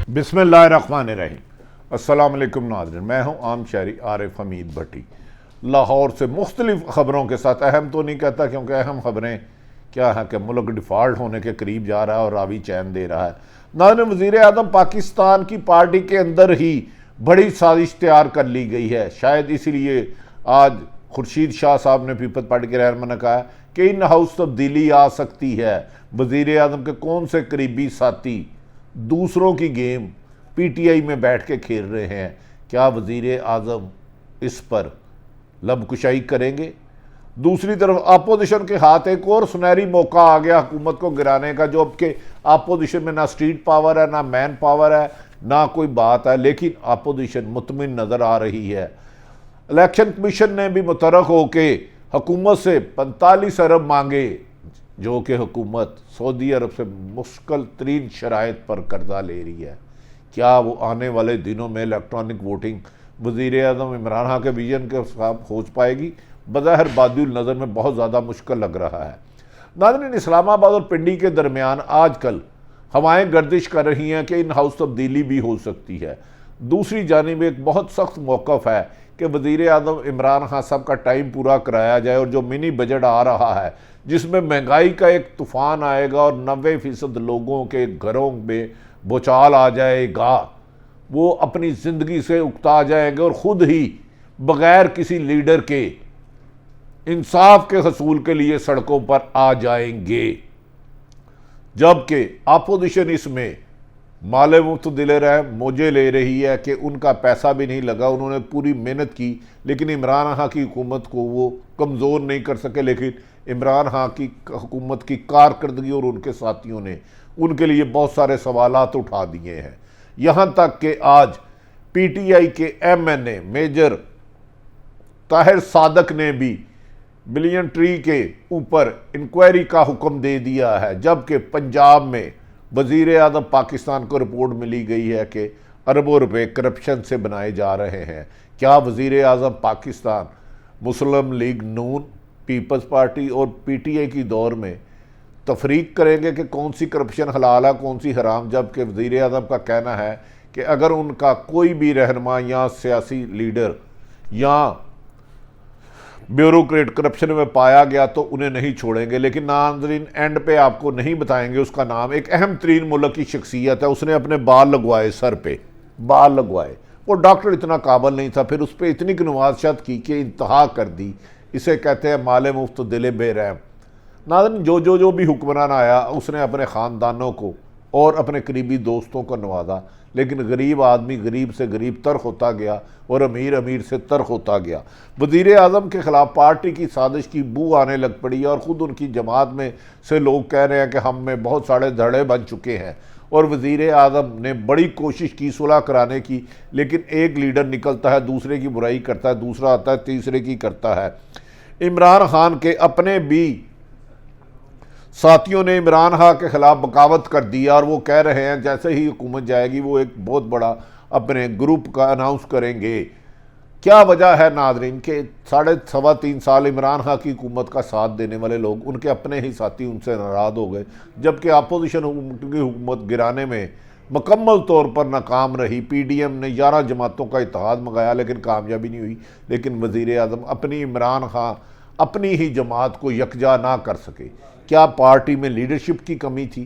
बिस्मिल्लाहिर्रहमानिर्रहीम। अस्सलाम वालेकुम नाज़रीन, मैं हूं आम शहरी आरिफ हमीद भट्टी, लाहौर से मुख्तलिफ ख़बरों के साथ। अहम तो नहीं कहता क्योंकि अहम ख़बरें क्या है कि मुल्क डिफ़ॉल्ट होने के करीब जा रहा है और रावी चैन दे रहा है। नाज़रीन, वज़ीर आज़म पाकिस्तान की पार्टी के अंदर ही बड़ी साजिश तैयार कर ली गई है। शायद इसीलिए आज खुर्शीद शाह साहब ने पीपल्स पार्टी के रहनुमा ने कहा कि इन हाउस तब्दीली आ सकती है। वज़ीर आज़म के कौन से करीबी साथी दूसरों की गेम पीटीआई में बैठ के खेल रहे हैं, क्या वज़ीर आज़म इस पर लबकुशाई करेंगे? दूसरी तरफ अपोजिशन के हाथ एक और सुनहरी मौका आ गया हुकूमत को गिराने का, जो अब के अपोजिशन में ना स्ट्रीट पावर है, ना मैन पावर है, ना कोई बात है, लेकिन अपोजिशन मुतमिन नज़र आ रही है। इलेक्शन कमीशन ने भी मुतरक होके हुकूमत से 45 अरब मांगे, जो कि हुकूमत सऊदी अरब से मुश्किल तरीन शराइत पर कर्जा ले रही है। क्या वो आने वाले दिनों में इलेक्ट्रॉनिक वोटिंग वज़ीर आज़म इमरान खान के विजन के साथ हो पाएगी? बज़ाहिर बादिल नज़र में बहुत ज़्यादा मुश्किल लग रहा है। नाज़रीन, इस्लामाबाद और पिंडी के दरमियान आजकल हवाएं गर्दिश कर रही हैं कि इन हाउस तब्दीली भी हो सकती है। दूसरी जानिब एक बहुत सख्त मौक़िफ़ है कि वज़ीर आज़म इमरान खान साहब का टाइम पूरा कराया जाए, और जो मिनी बजट आ रहा है जिसमें महंगाई का एक तूफ़ान आएगा और 90% लोगों के घरों में भूचाल आ जाएगा, वो अपनी ज़िंदगी से उकता जाएंगे और ख़ुद ही बग़ैर किसी लीडर के इंसाफ के हसूल के लिए सड़कों पर आ जाएंगे। जबकि अपोजिशन इसमें माले मुफ्त दिले रहे मौजे ले रही है कि उनका पैसा भी नहीं लगा, उन्होंने पूरी मेहनत की, लेकिन इमरान खान की हुकूमत को वो कमज़ोर नहीं कर सके। लेकिन इमरान खान की हुकूमत की कारकर्दगी और उनके साथियों ने उनके लिए बहुत सारे सवालात उठा दिए हैं। यहाँ तक कि आज पीटीआई के एमएनए मेजर ताहिर सादक ने भी बिलियन ट्री के ऊपर इंक्वायरी का हुक्म दे दिया है। जबकि पंजाब में वज़ीर आज़म पाकिस्तान को रिपोर्ट मिली गई है कि अरबों रुपए करप्शन से बनाए जा रहे हैं। क्या वज़ीर आज़म पाकिस्तान मुस्लिम लीग नून, पीपल्स पार्टी और पीटीआई की दौर में तफरीक करेंगे कि कौन सी करप्शन हलाल है, कौन सी हराम? जबकि वज़ीर आज़म का कहना है कि अगर उनका कोई भी रहनुमा या सियासी लीडर या ब्यूरोक्रेट करप्शन में पाया गया तो उन्हें नहीं छोड़ेंगे। लेकिन नाज़रीन, एंड पे आपको नहीं बताएंगे उसका नाम। एक अहम तरीन मुल्क की शख्सियत है, उसने अपने बाल लगवाए, सर पे बाल लगवाए। वो डॉक्टर इतना काबिल नहीं था, फिर उस पर इतनी नवाज़त की कि इंतहा कर दी। इसे कहते हैं माले मुफ्त दिले बेरहम। नाज़रीन, जो भी हुक्मरान आया उसने अपने ख़ानदानों को और अपने करीबी दोस्तों को नवाजा, लेकिन गरीब आदमी गरीब से गरीब तर होता गया और अमीर अमीर से तर होता गया। वज़ीर आज़म के ख़िलाफ़ पार्टी की साजिश की बू आने लग पड़ी और ख़ुद उनकी जमात में से लोग कह रहे हैं कि हम में बहुत सारे धड़े बन चुके हैं। और वज़ीर आज़म ने बड़ी कोशिश की सुलह कराने की, लेकिन एक लीडर निकलता है, दूसरे की बुराई करता है, दूसरा आता है, तीसरे की करता है। इमरान खान के अपने भी साथियों ने इमरान खान के ख़िलाफ़ बगावत कर दिया और वो कह रहे हैं जैसे ही हुकूमत जाएगी वो एक बहुत बड़ा अपने ग्रुप का अनाउंस करेंगे। क्या वजह है नाज़रीन कि 3.5 साल इमरान खान की हुकूमत का साथ देने वाले लोग, उनके अपने ही साथी उनसे नाराज़ हो गए, जबकि अपोजिशन की हुकूमत गिराने में मुकम्मल तौर पर नाकाम रही। पीडीएम ने 11 जमातों का इत्तेहाद मंगाया लेकिन कामयाबी नहीं हुई। लेकिन वज़ीर आज़म अपनी इमरान खान अपनी ही जमात को यकजा ना कर सके। क्या पार्टी में लीडरशिप की कमी थी?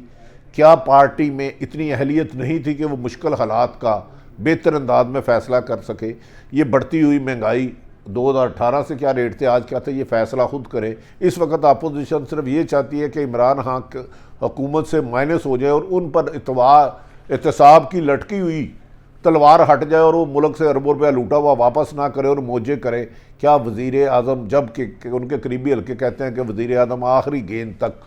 क्या पार्टी में इतनी अहलियत नहीं थी कि वो मुश्किल हालात का बेहतर अंदाज में फ़ैसला कर सके? ये बढ़ती हुई महंगाई 2018 से क्या रेट थे, आज क्या थे, ये फ़ैसला खुद करे। इस वक्त अपोजिशन सिर्फ ये चाहती है कि इमरान खान हुकूमत से माइनस हो जाए और उन पर एहतसाब की लटकी हुई तलवार हट जाए और वो मुल्क से अरबों रुपया लूटा हुआ वापस ना करे और मौजे करे। क्या वज़ीर आज़म, जबकि उनके करीबी हल्के कहते हैं कि वज़ीर आज़म आखिरी गेंद तक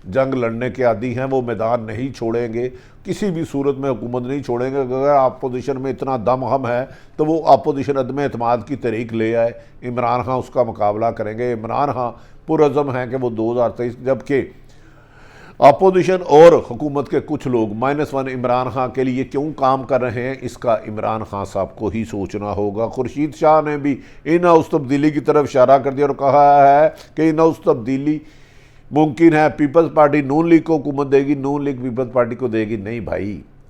जंग लड़ने के आदी हैं, वो मैदान नहीं छोड़ेंगे, किसी भी सूरत में हुकूमत नहीं छोड़ेंगे। अगर अपोजिशन में इतना दम हम है तो वो अपोजिशन अदम एतमाद की तरीक ले आए, इमरान खान उसका मुकाबला करेंगे। इमरान खान पुरअज़म हैं कि वो 2023, जबकि अपोजिशन और हुकूमत के कुछ लोग -1 इमरान खान के लिए क्यों काम कर रहे हैं, इसका इमरान खान साहब को ही सोचना होगा। खुर्शीद शाह ने भी इन हाउस तब्दीली की तरफ इशारा कर दिया और कहा है कि इन हाउस तब्दीली मुमकिन है, पीपल्स पार्टी नून लीग को हुकूमत देगी, नून लीग पीपल्स पार्टी को देगी। नहीं भाई,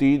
3